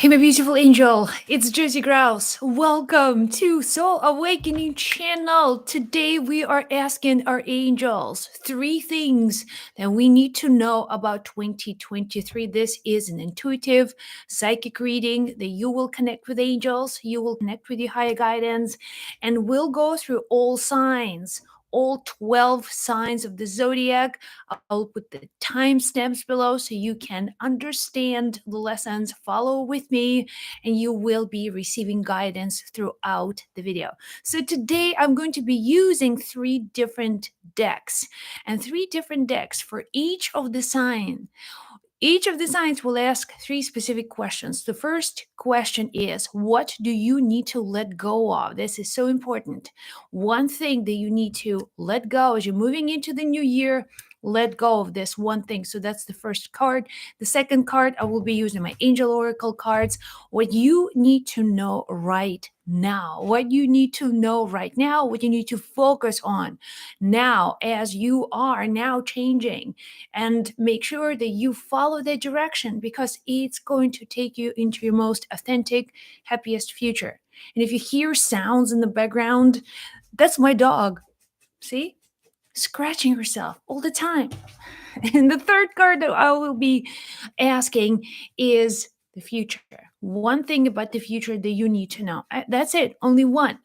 Hey, my beautiful angel, it's Josie Grouse. Welcome to Soul Awakening channel. Today we are asking our angels 3 things that we need to know about 2023. This is an intuitive psychic reading that you will connect with angels, you will connect with your higher guidance, and we'll go through all signs. All 12 signs of the zodiac. I'll put the timestamps below so you can understand the lessons. Follow with me, and you will be receiving guidance throughout the video. So today I'm going to be using 3 different decks, and 3 different decks for each of the sign. Each of the signs will ask 3 specific questions. The first question is, what do you need to let go of? This is so important. One thing that you need to let go as you're moving into the new year, let go of this one thing. So that's the first card. The second card, I will be using my Angel Oracle cards. What you need to know right now, what you need to know right now, what you need to focus on now as you are now changing, and make sure that you follow that direction because it's going to take you into your most authentic, happiest future. And if you hear sounds in the background, that's my dog. See? Scratching herself all the time. And the third card that I will be asking is the future. One thing about the future that you need to know. That's it, only one.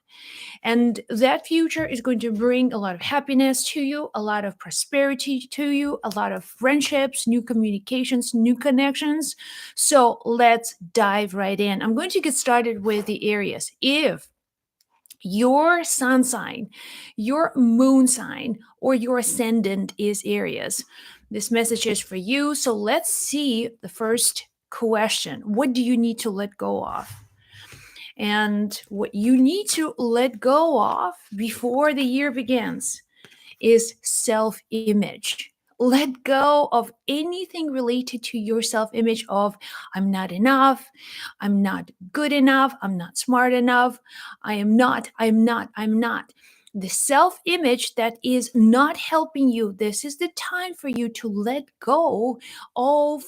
And that future is going to bring a lot of happiness to you, a lot of prosperity to you, a lot of friendships, new communications, new connections. So let's dive right in. I'm going to get started with the Aries. If your sun sign, your moon sign, or your ascendant is Aries, this message is for you. So let's see the first question. What do you need to let go of? And what you need to let go of before the year begins is self-image. Let go of anything related to your self-image of I'm not enough, I'm not good enough, I'm not smart enough, I'm not. The self-image that is not helping you, this is the time for you to let go of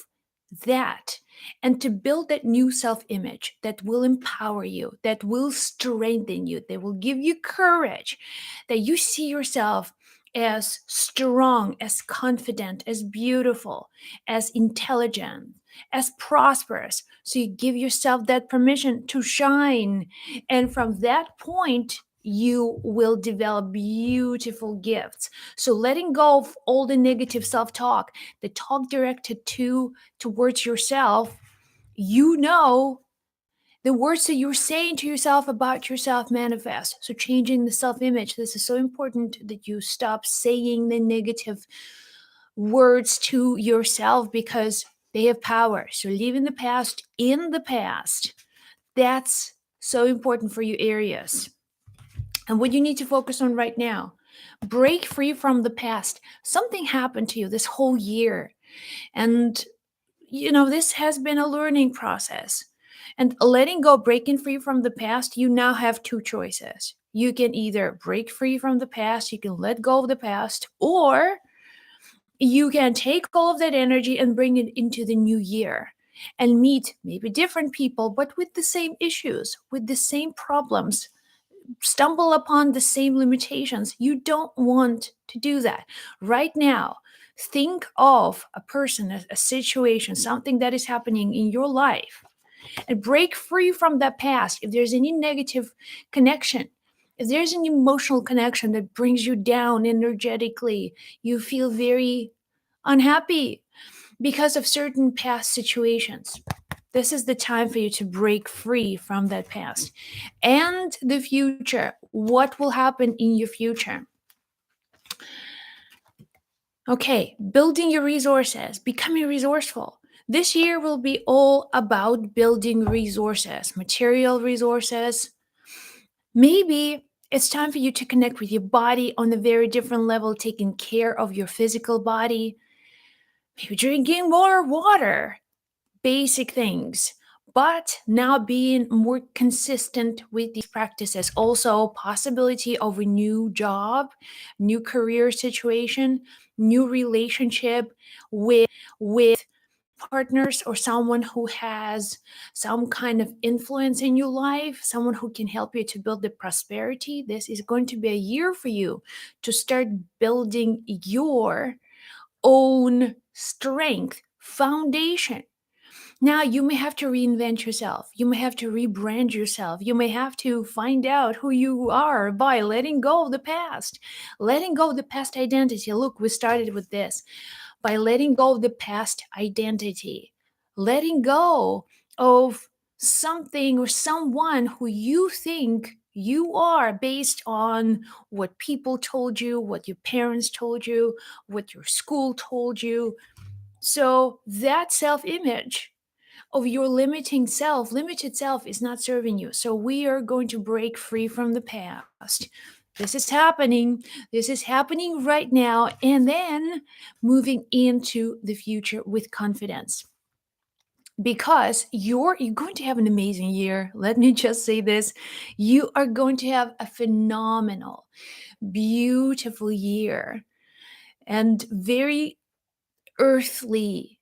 that and to build that new self-image that will empower you, that will strengthen you, that will give you courage, that you see yourself as strong, as confident, as beautiful, as intelligent, as prosperous. So you give yourself that permission to shine. And from that point, you will develop beautiful gifts. So letting go of all the negative self-talk, the talk directed towards yourself, you know the words that you're saying to yourself about yourself manifest. So changing the self-image, this is so important that you stop saying the negative words to yourself because they have power. So leaving the past in the past. That's so important for you, Aries. And what you need to focus on right now, break free from the past. Something happened to you this whole year. And this has been a learning process. And letting go, breaking free from the past, you now have 2 choices. You can either break free from the past, you can let go of the past, or you can take all of that energy and bring it into the new year and meet maybe different people, but with the same issues, with the same problems, stumble upon the same limitations. You don't want to do that. Right now, think of a person, a situation, something that is happening in your life, and break free from that past. If there's any negative connection, if there's an emotional connection that brings you down energetically, you feel very unhappy because of certain past situations, this is the time for you to break free from that past. And the future, what will happen in your future? Okay, building your resources, becoming resourceful. This year will be all about building resources, material resources. Maybe it's time for you to connect with your body on a very different level, taking care of your physical body, maybe drinking more water, basic things, but now being more consistent with these practices. Also, possibility of a new job, new career situation, new relationship with partners or someone who has some kind of influence in your life, someone who can help you to build the prosperity, this is going to be a year for you to start building your own strength foundation. Now, you may have to reinvent yourself. You may have to rebrand yourself. You may have to find out who you are by letting go of the past, letting go of the past identity. Look, we started with this by letting go of the past identity, letting go of something or someone who you think you are based on what people told you, what your parents told you, what your school told you. So that self image of your limited self is not serving you. So we are going to break free from the past. This is happening. This is happening right now. And then moving into the future with confidence. Because you're going to have an amazing year. Let me just say this. You are going to have a phenomenal, beautiful year and very earthly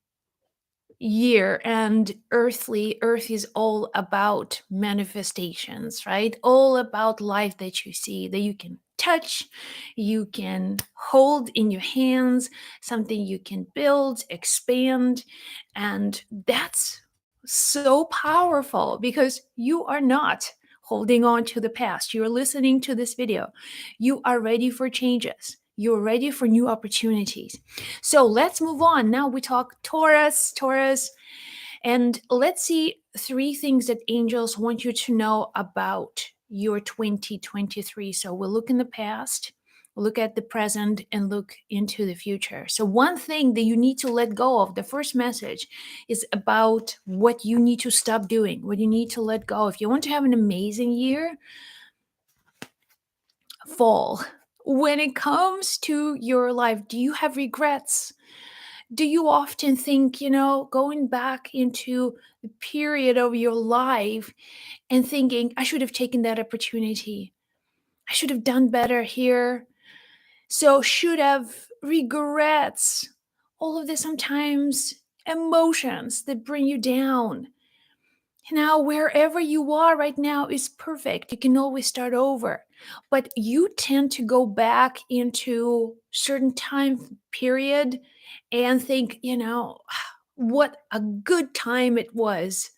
year. And earth is all about manifestations, right? All about life that you see, that you can touch, you can hold in your hands, something you can build, expand. And that's so powerful because you are not holding on to the past. You're listening to this video, you are ready for changes, you're ready for new opportunities. So let's move on. Now we talk Taurus, and let's see 3 things that angels want you to know about your 2023. So we'll look in the past, look at the present, and look into the future. So one thing that you need to let go of, the first message is about what you need to stop doing, what you need to let go. If you want to have an amazing year, fall. When it comes to your life, do you have regrets? Do you often think, going back into the period of your life and thinking, I should have taken that opportunity. I should have done better here. So, should have regrets. All of this sometimes emotions that bring you down. Now, wherever you are right now is perfect. You can always start over. But you tend to go back into certain time period and think, what a good time it was.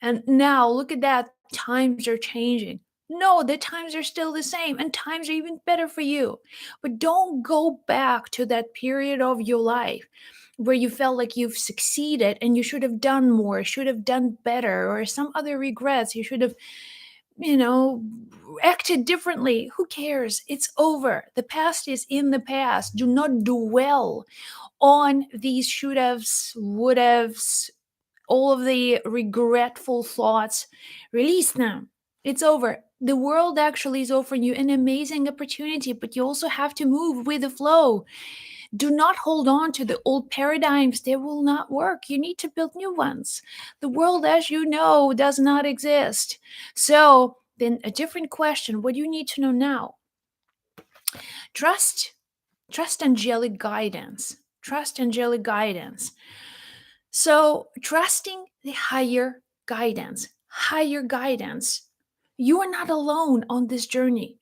And now look at that, times are changing. No, the times are still the same and times are even better for you. But don't go back to that period of your life where you felt like you've succeeded and you should have done more, should have done better, or some other regrets. You should have, you know, acted differently. Who cares? It's over. The past is in the past. Do not dwell on these should haves, would haves, all of the regretful thoughts. Release them. It's over. The world actually is offering you an amazing opportunity, but you also have to move with the flow. Do not hold on to the old paradigms. They will not work. You need to build new ones. The world, as you know, does not exist. So, then a different question. What do you need to know now? Trust. Trust angelic guidance. Trust angelic guidance. So, trusting the higher guidance. Higher guidance. You are not alone on this journey.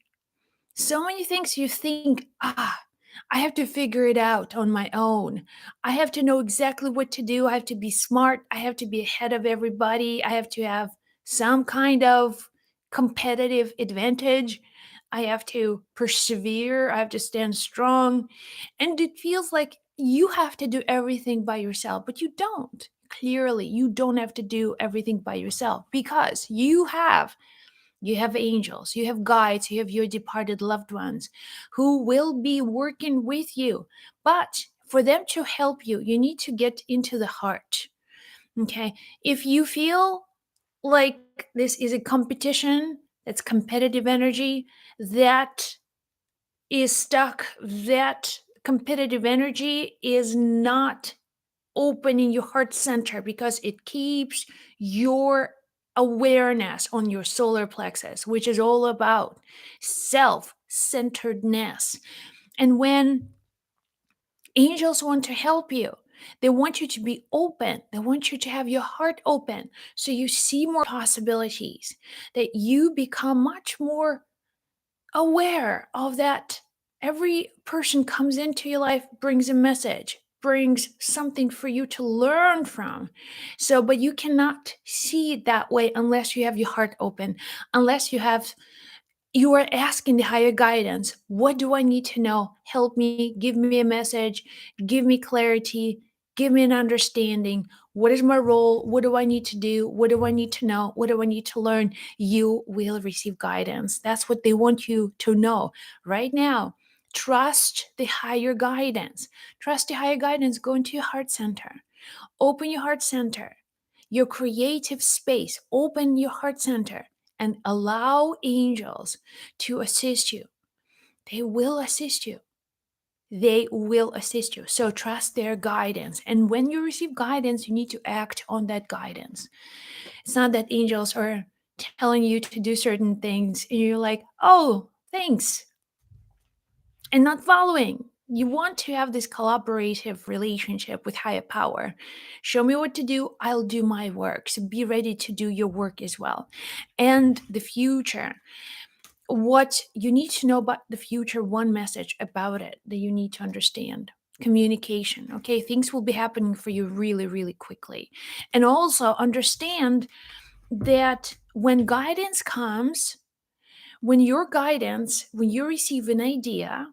So many things you think, I have to figure it out on my own. I have to know exactly what to do. I have to be smart. I have to be ahead of everybody. I have to have some kind of competitive advantage. I have to persevere. I have to stand strong. And it feels like you have to do everything by yourself, but you don't. Clearly, you don't have to do everything by yourself because you have angels, you have guides, you have your departed loved ones who will be working with you. But for them to help you, you need to get into the heart. Okay. If you feel like this is a competition, that's competitive energy, that is stuck, that competitive energy is not opening your heart center because it keeps your awareness on your solar plexus, which is all about self centeredness. And when angels want to help you, They want you to be open. They want you to have your heart open so you see more possibilities, that you become much more aware of that. Every person comes into your life, brings a message, brings something for you to learn from. So, but you cannot see it that way unless you have your heart open, unless you are asking the higher guidance, what do I need to know? Help me, give me a message, give me clarity, give me an understanding. What is my role? What do I need to do? What do I need to know? What do I need to learn? You will receive guidance. That's what they want you to know right now. Trust the higher guidance. Trust the higher guidance. Go into your heart center. Open your heart center, your creative space. Open your heart center and allow angels to assist you. They will assist you. They will assist you. So trust their guidance. And when you receive guidance, you need to act on that guidance. It's not that angels are telling you to do certain things and you're like, oh, thanks, and not following. You want to have this collaborative relationship with higher power. Show me what to do, I'll do my work. So be ready to do your work as well. And the future, what you need to know about the future, one message about it that you need to understand: communication. Okay, things will be happening for you really, really quickly. And also understand that when guidance comes, when you receive an idea,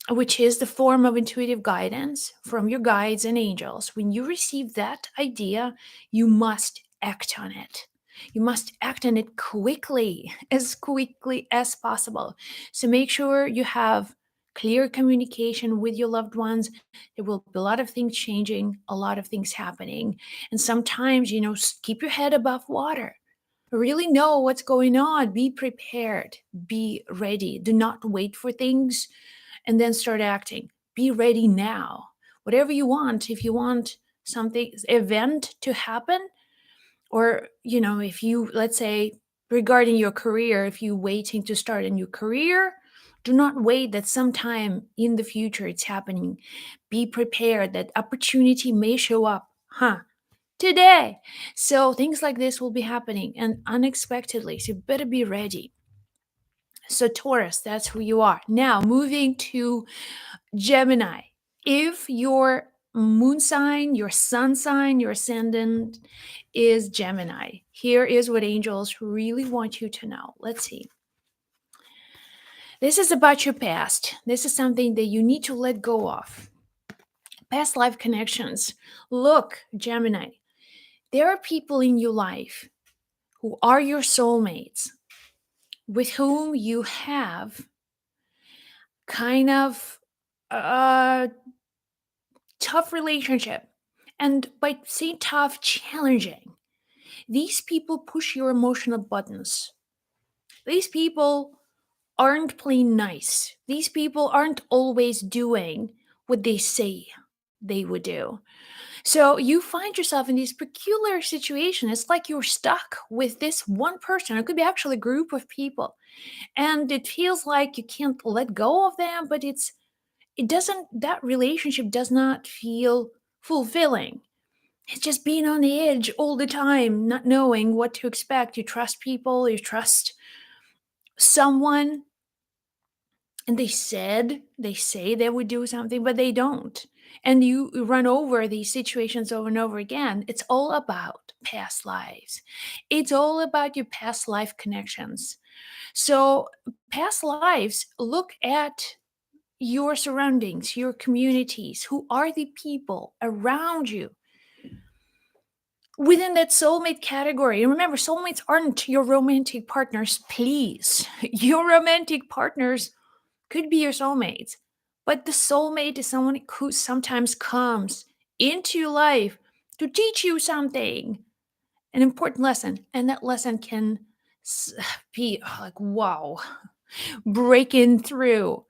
which is the form of intuitive guidance from your guides and angels, when you receive that idea, you must act on it. You must act on it quickly as possible. So make sure you have clear communication with your loved ones. There will be a lot of things changing, a lot of things happening. And sometimes, keep your head above water. Really know what's going on. Be prepared. Be ready. Do not wait for things and then start acting. Be ready now. Whatever you want, if you want something, event to happen, or, if you, let's say, regarding your career, if you waiting to start a new career, do not wait that sometime in the future it's happening. Be prepared that opportunity may show up, today. So things like this will be happening and unexpectedly. So you better be ready. So Taurus, that's who you are. Now moving to Gemini. If your moon sign, your sun sign, your ascendant is Gemini, here is what angels really want you to know. Let's see. This is about your past. This is something that you need to let go of. Past life connections. Look, Gemini, there are people in your life who are your soulmates, with whom you have kind of a tough relationship. And by saying tough, challenging. These people push your emotional buttons. These people aren't plain nice. These people aren't always doing what they say they would do. So you find yourself in this peculiar situation. It's like you're stuck with this one person. It could be actually a group of people. And it feels like you can't let go of them, but that relationship does not feel fulfilling. It's just being on the edge all the time, not knowing what to expect. You trust people, you trust someone, and they say they would do something, but they don't. And you run over these situations over and over again. It's all about past lives. It's all about your past life connections. So, past lives, look at your surroundings, your communities. Who are the people around you within that soulmate category? And remember, soulmates aren't your romantic partners, please. Your romantic partners could be your soulmates, but the soulmate is someone who sometimes comes into your life to teach you something, an important lesson. And that lesson can be like, wow, breaking through.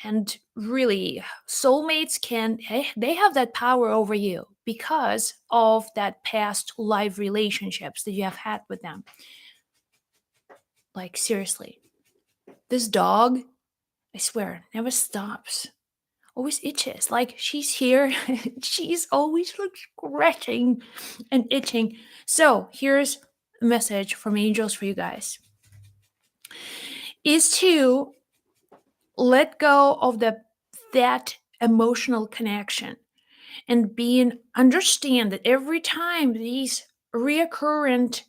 And really, soulmates they have that power over you because of that past life relationships that you have had with them. Like, seriously, this dog, I swear, never stops. always itches. Like she's here, she's always like scratching and itching. So here's a message from angels for you guys: is to let go of that emotional connection and understand that every time these reoccurrent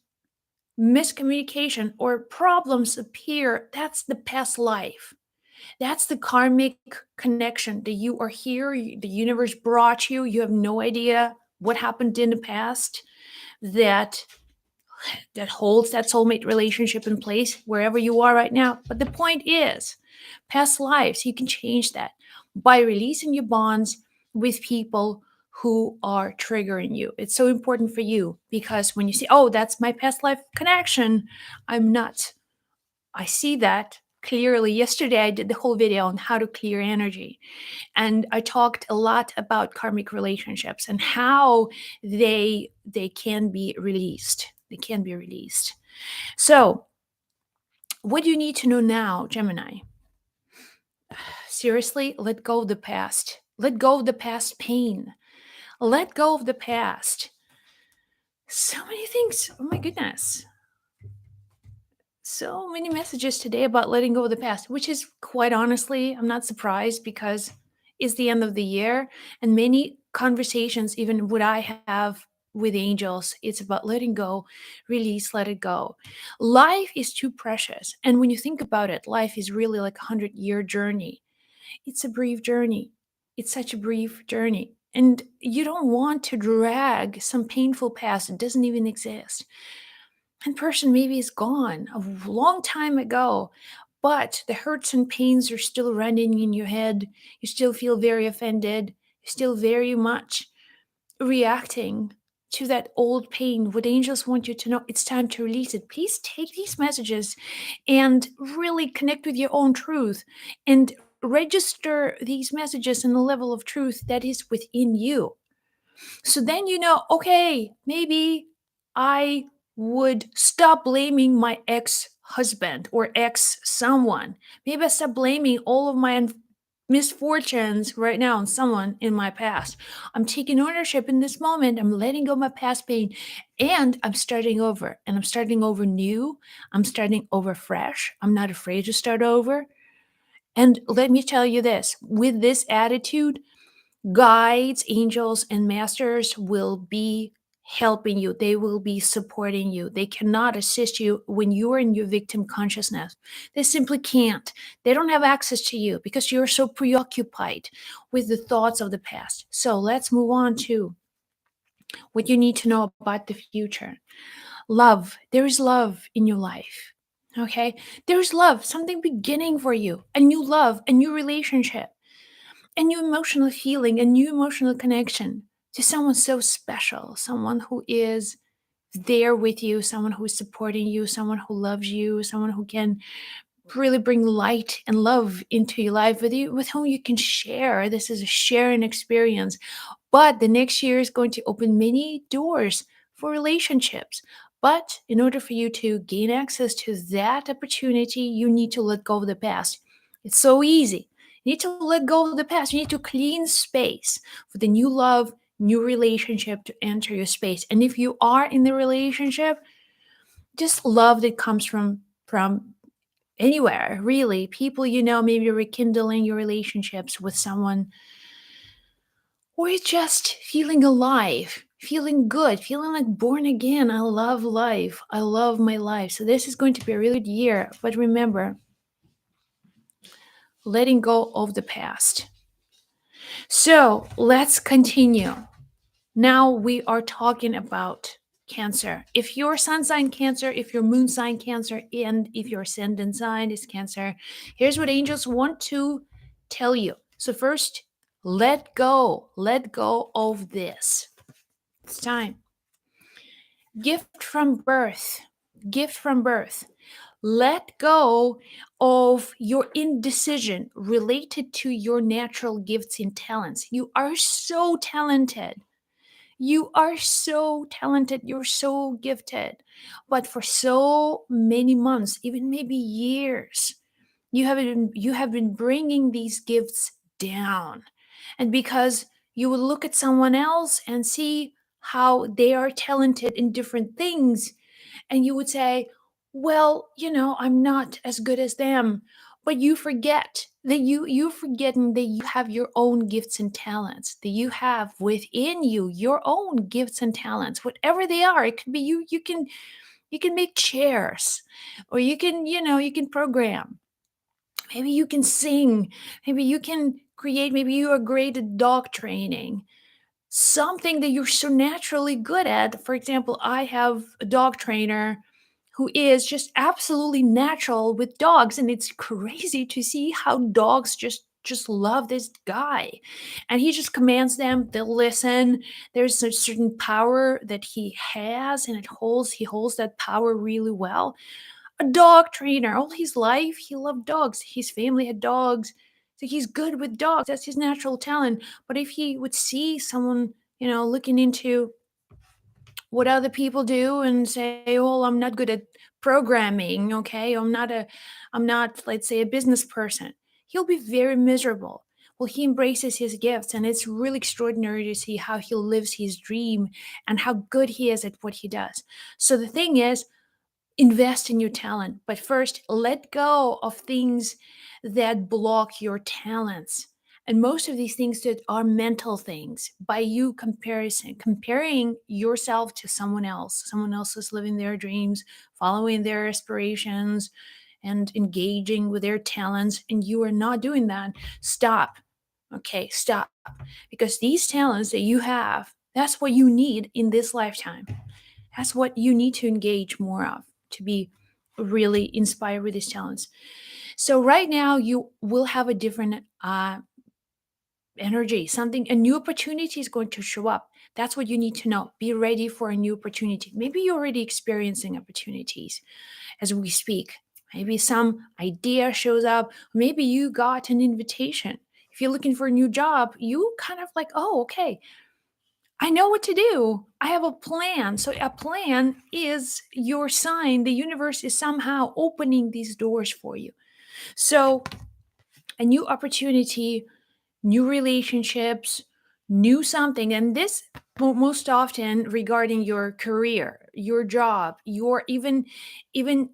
miscommunication or problems appear, that's the past life. That's the karmic connection that you are here, the universe brought you. You have no idea what happened in the past that holds that soulmate relationship in place wherever you are right now. But the point is, past lives, you can change that by releasing your bonds with people who are triggering you. It's so important for you because when you say, oh, that's my past life connection, I'm not. I see that clearly. Yesterday, I did the whole video on how to clear energy. And I talked a lot about karmic relationships and how they can be released. They can be released. So, what do you need to know now, Gemini? Seriously, let go of the past. Let go of the past pain. Let go of the past. So many things. Oh my goodness. So many messages today about letting go of the past, which is quite honestly, I'm not surprised because it's the end of the year. And many conversations, even what I have with angels, it's about letting go, release, let it go. Life is too precious. And when you think about it, life is really like a 100-year journey. It's a brief journey. It's such a brief journey. And you don't want to drag some painful past that doesn't even exist. And person maybe is gone a long time ago, but the hurts and pains are still running in your head. You still feel very offended. You're still very much reacting to that old pain. What angels want you to know, it's time to release it. Please take these messages and really connect with your own truth and register these messages in the level of truth that is within you. So then you know, okay, maybe I would stop blaming my ex husband or ex someone. Maybe I stop blaming all of my misfortunes right now on someone in my past. I'm taking ownership in this moment. I'm letting go of my past pain and I'm starting over. And I'm starting over new. I'm starting over fresh. I'm not afraid to start over. And let me tell you this, with this attitude, guides, angels, and masters will be helping you. They will be supporting you. They cannot assist you when you are in your victim consciousness. They simply can't. They don't have access to you because you're so preoccupied with the thoughts of the past. So let's move on to what you need to know about the future. Love. There is love in your life. Okay? There's love, something beginning for you, a new love, a new relationship, a new emotional feeling, a new emotional connection to someone so special, someone who is there with you, someone who is supporting you, someone who loves you, someone who can really bring light and love into your life with whom you can share. This is a sharing experience. But the next year is going to open many doors for relationships. But in order for you to gain access to that opportunity, you need to let go of the past. It's so easy. You need to let go of the past. You need to clean space for the new love, new relationship to enter your space. And if you are in the relationship, just love that comes from anywhere, really. People you know, maybe rekindling your relationships with someone, or you're just feeling alive, feeling good, feeling like born again. I love life. I love my life. So this is going to be a really good year. But remember, letting go of the past. So let's continue. Now we are talking about Cancer. If your sun sign Cancer, if your moon sign Cancer, and if your ascendant sign is Cancer, here's what angels want to tell you. So first, let go. Let go of this. It's time. Gift from birth. Gift from birth. Let go of your indecision related to your natural gifts and talents. You are so talented. You are so talented. You're so gifted. But for so many months, even maybe years, you have been bringing these gifts down. And because you would look at someone else and see how they are talented in different things, and you would say, well, I'm not as good as them. But you forget that you're forgetting that you have your own gifts and talents, that you have within you your own gifts and talents, whatever they are. It could be you can make chairs, or you can program. Maybe you can sing. Maybe you can create. Maybe you are great at dog training, something that you're so naturally good at. For example, I have a dog trainer who is just absolutely natural with dogs, and it's crazy to see how dogs just love this guy. And he just commands them, they'll listen. There's a certain power that he has, and he holds that power really well. A dog trainer all his life, he loved dogs, his family had dogs, so he's good with dogs. That's his natural talent. But if he would see someone looking into what other people do and say, "Oh, I'm not good at programming, okay? I'm not, let's say, a business person." He'll be very miserable. Well, he embraces his gifts, and it's really extraordinary to see how he lives his dream and how good he is at what he does. So the thing is, invest in your talent, but first let go of things that block your talents. And most of these things that are mental things, by you comparing yourself to someone else is living their dreams, following their aspirations, and engaging with their talents, and you are not doing that. Stop. Okay, stop. Because these talents that you have, that's what you need in this lifetime. That's what you need to engage more of to be really inspired with these talents. So right now you will have a different energy. A new opportunity is going to show up. That's what you need to know. Be ready for a new opportunity. Maybe you're already experiencing opportunities as we speak. Maybe some idea shows up. Maybe you got an invitation. If you're looking for a new job, you kind of like, oh, okay, I know what to do. I have a plan. So, a plan is your sign. The universe is somehow opening these doors for you. So, a new opportunity, new relationships, new something. And this most often regarding your career, your job, your even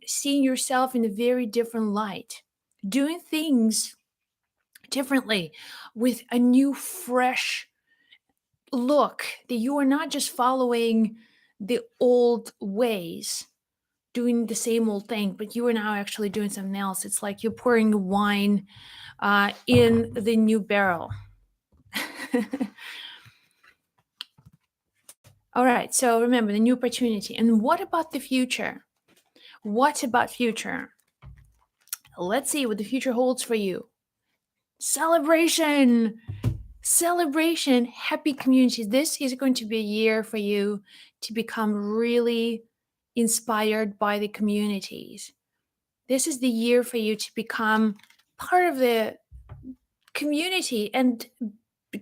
seeing yourself in a very different light, doing things differently with a new, fresh look, that you are not just following the old ways, doing the same old thing, but you are now actually doing something else. It's like you're pouring wine in the new barrel. All right, so remember the new opportunity. And what about the future? What about future? Let's see what the future holds for you. Celebration. Celebration, happy communities. This is going to be a year for you to become really inspired by the communities. This is the year for you to become part of the community. And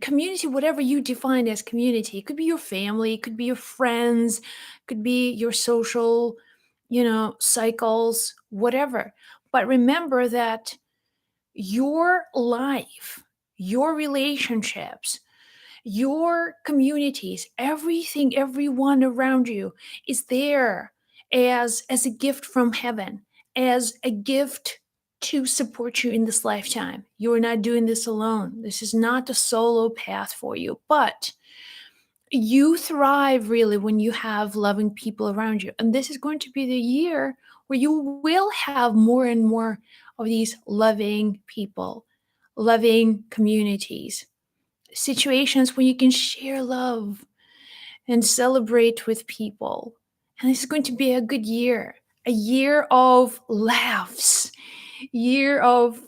community, whatever you define as community, it could be your family, it could be your friends, it could be your social, cycles, whatever. But remember that your life, your relationships, your communities, everything, everyone around you is there as a gift from heaven, as a gift to support you in this lifetime. You are not doing this alone. This is not a solo path for you, but you thrive really when you have loving people around you. And this is going to be the year where you will have more and more of these loving people, loving communities, situations where you can share love and celebrate with people. And this is going to be a good year, a year of laughs, year of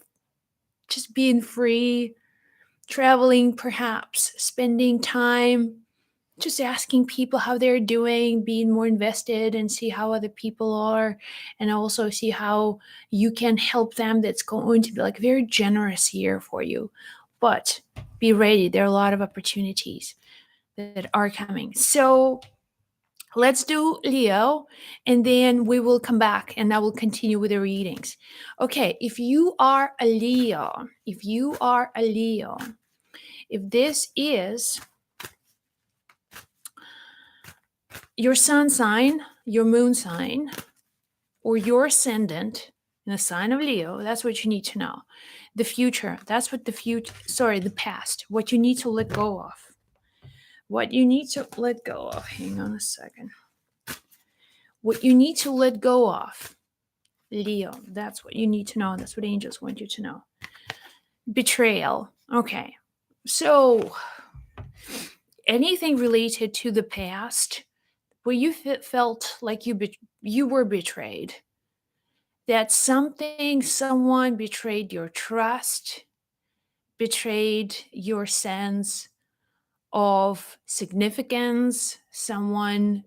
just being free, traveling, perhaps spending time just asking people how they're doing, being more invested and see how other people are, and also see how you can help them. That's going to be like a very generous year for you. But be ready. There are a lot of opportunities that are coming. So let's do Leo, and then we will come back and I will continue with the readings. Okay, if you are a Leo, If this is your sun sign, your moon sign, or your ascendant in the sign of Leo, that's what you need to know. The future, that's what the past, what you need to let go of. What you need to let go of, hang on a second. What you need to let go of, Leo, that's what you need to know. That's what angels want you to know. Betrayal. Okay. So, anything related to the past where you felt like you were betrayed, that someone betrayed your trust, betrayed your sense of significance, someone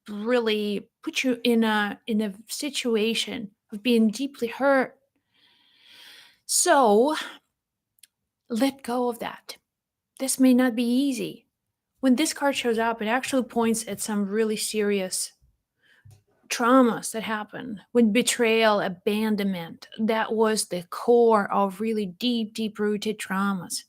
really put you in a situation of being deeply hurt. So let go of that. This may not be easy. When this card shows up, it actually points at some really serious traumas that happen. When betrayal, abandonment, that was the core of really deep rooted traumas.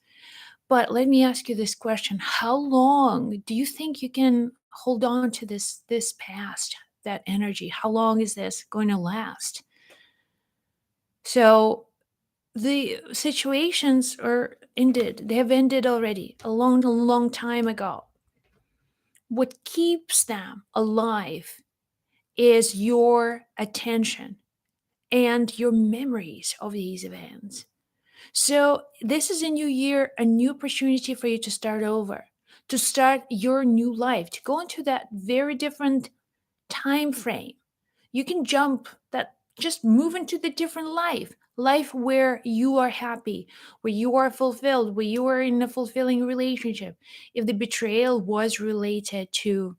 But let me ask you this question. How long do you think you can hold on to this past, that energy? How long is this going to last? So the situations are ended. They have ended already a long time ago. What keeps them alive is your attention and your memories of these events. So, this is a new year, a new opportunity for you to start over, to start your new life, to go into that very different time frame. You can jump that, just move into the different life where you are happy, where you are fulfilled, where you are in a fulfilling relationship. If the betrayal was related to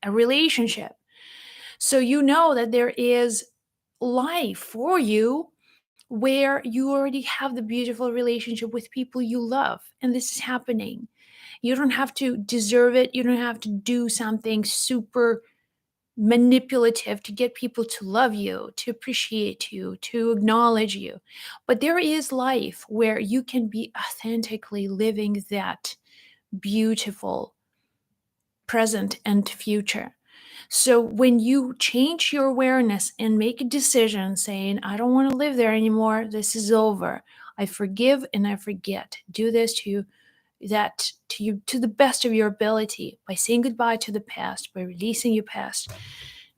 a relationship, so you know that there is life for you where you already have the beautiful relationship with people you love, and this is happening. You don't have to deserve it. You don't have to do something super manipulative to get people to love you, to appreciate you, to acknowledge you. But there is life where you can be authentically living that beautiful present and future. So when you change your awareness and make a decision saying, I don't want to live there anymore, this is over. I forgive and I forget. Do this to you, that to you, to the best of your ability. By saying goodbye to the past, by releasing your past,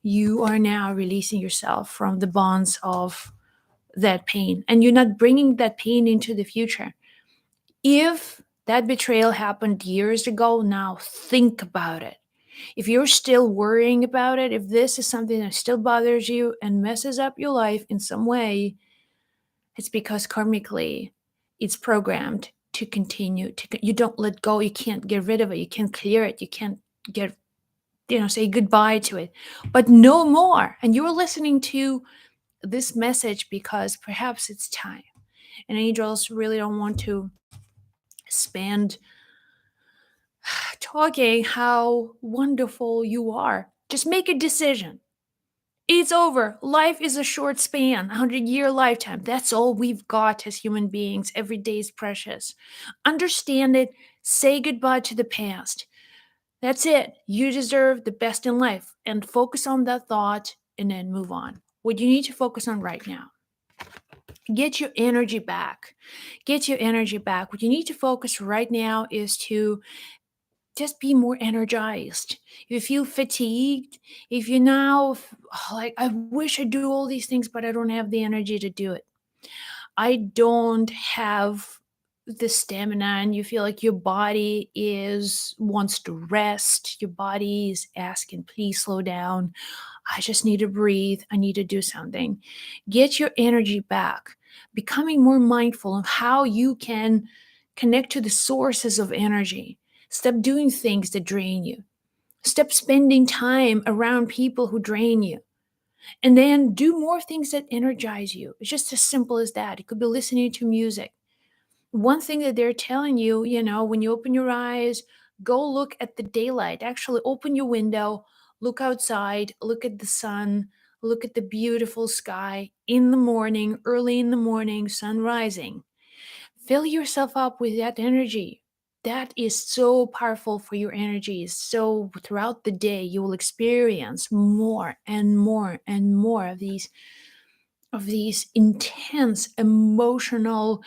you are now releasing yourself from the bonds of that pain. And you're not bringing that pain into the future. If that betrayal happened years ago, now think about it. If you're still worrying about it, if this is something that still bothers you and messes up your life in some way, it's because karmically it's programmed to continue to, you don't let go, you can't get rid of it, you can't clear it, you can't get, say goodbye to it, but no more. And you're listening to this message because perhaps it's time. And angels really don't want to spend talking how wonderful you are. Just make a decision. It's over. Life is a short span, 100-year lifetime. That's all we've got as human beings. Every day is precious. Understand it. Say goodbye to the past. That's it. You deserve the best in life. And focus on that thought and then move on. What you need to focus on right now, get your energy back. Get your energy back. What you need to focus right now is to just be more energized. If you feel fatigued, if you now like, I wish I do all these things, but I don't have the energy to do it. I don't have the stamina, and you feel like your body is wants to rest. Your body is asking, please slow down. I just need to breathe. I need to do something. Get your energy back. Becoming more mindful of how you can connect to the sources of energy. Stop doing things that drain you. Stop spending time around people who drain you. And then do more things that energize you. It's just as simple as that. It could be listening to music. One thing that they're telling you, when you open your eyes, go look at the daylight. Actually, open your window, look outside, look at the sun, look at the beautiful sky in the morning, early in the morning, sun rising. Fill yourself up with that energy. that is so powerful for your energies. So throughout the day, you will experience more and more and more of these intense emotional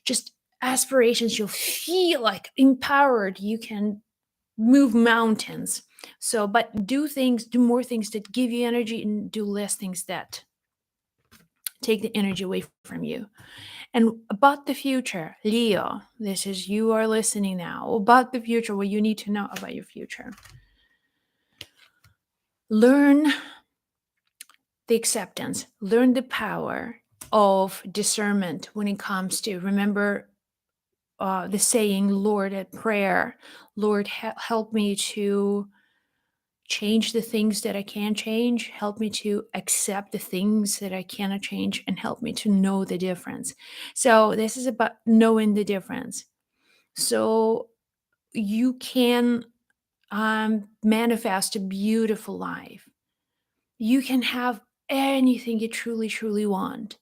just aspirations. You'll feel like empowered. You can move mountains. So, but do more things that give you energy and do less things that take the energy away from you. And about the future, Leo, this is you are listening now. About the future, what you need to know about your future. Learn the acceptance, learn the power of discernment when it comes to, remember the saying, Lord, at prayer, Lord, help me to change the things that I can change, help me to accept the things that I cannot change, and help me to know the difference. So, this is about knowing the difference. So, you can manifest a beautiful life. You can have anything you truly, truly want.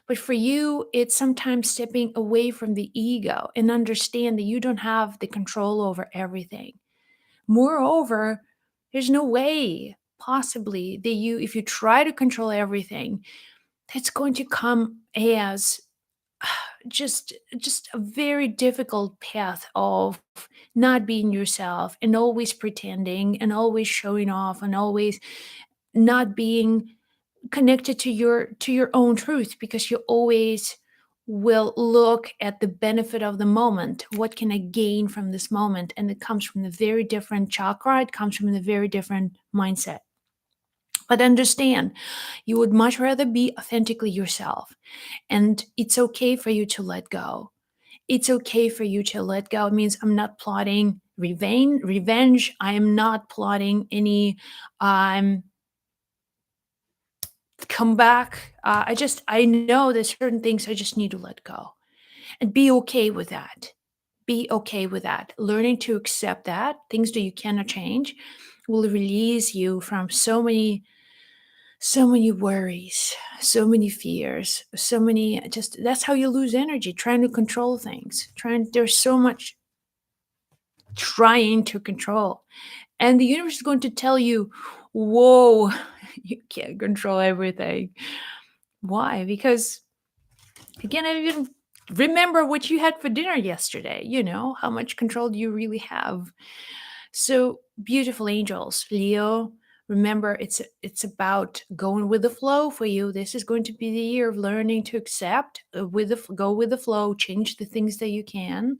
But for you, it's sometimes stepping away from the ego and understand that you don't have the control over everything. Moreover, there's no way possibly that if you try to control everything, that's going to come as just a very difficult path of not being yourself and always pretending and always showing off and always not being connected to your own truth, because you always will look at the benefit of the moment. What can I gain from this moment? And it comes from a very different chakra, it comes from a very different mindset. But understand, you would much rather be authentically yourself, and it's okay for you to let go. It's okay for you to let go. It means I'm not plotting revenge. I am not plotting any um comeback. I know there's certain things I just need to let go and be okay with that. Be okay with that. Learning to accept that things that you cannot change will release you from so many worries, so many fears, so many, just that's how you lose energy, trying to control things. There's so much trying to control. And the universe is going to tell you, whoa, you can't control everything. Why? Because again, I even remember what you had for dinner yesterday. How much control do you really have? So, beautiful angels, Leo. Remember, it's about going with the flow for you. This is going to be the year of learning to accept, go with the flow, change the things that you can,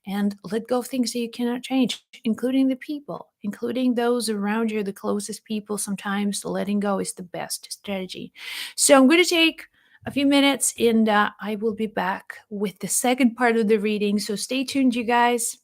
and let go of things that you cannot change, including the people, including those around you, the closest people. Sometimes letting go is the best strategy. So I'm going to take a few minutes and I will be back with the second part of the reading. So stay tuned, you guys.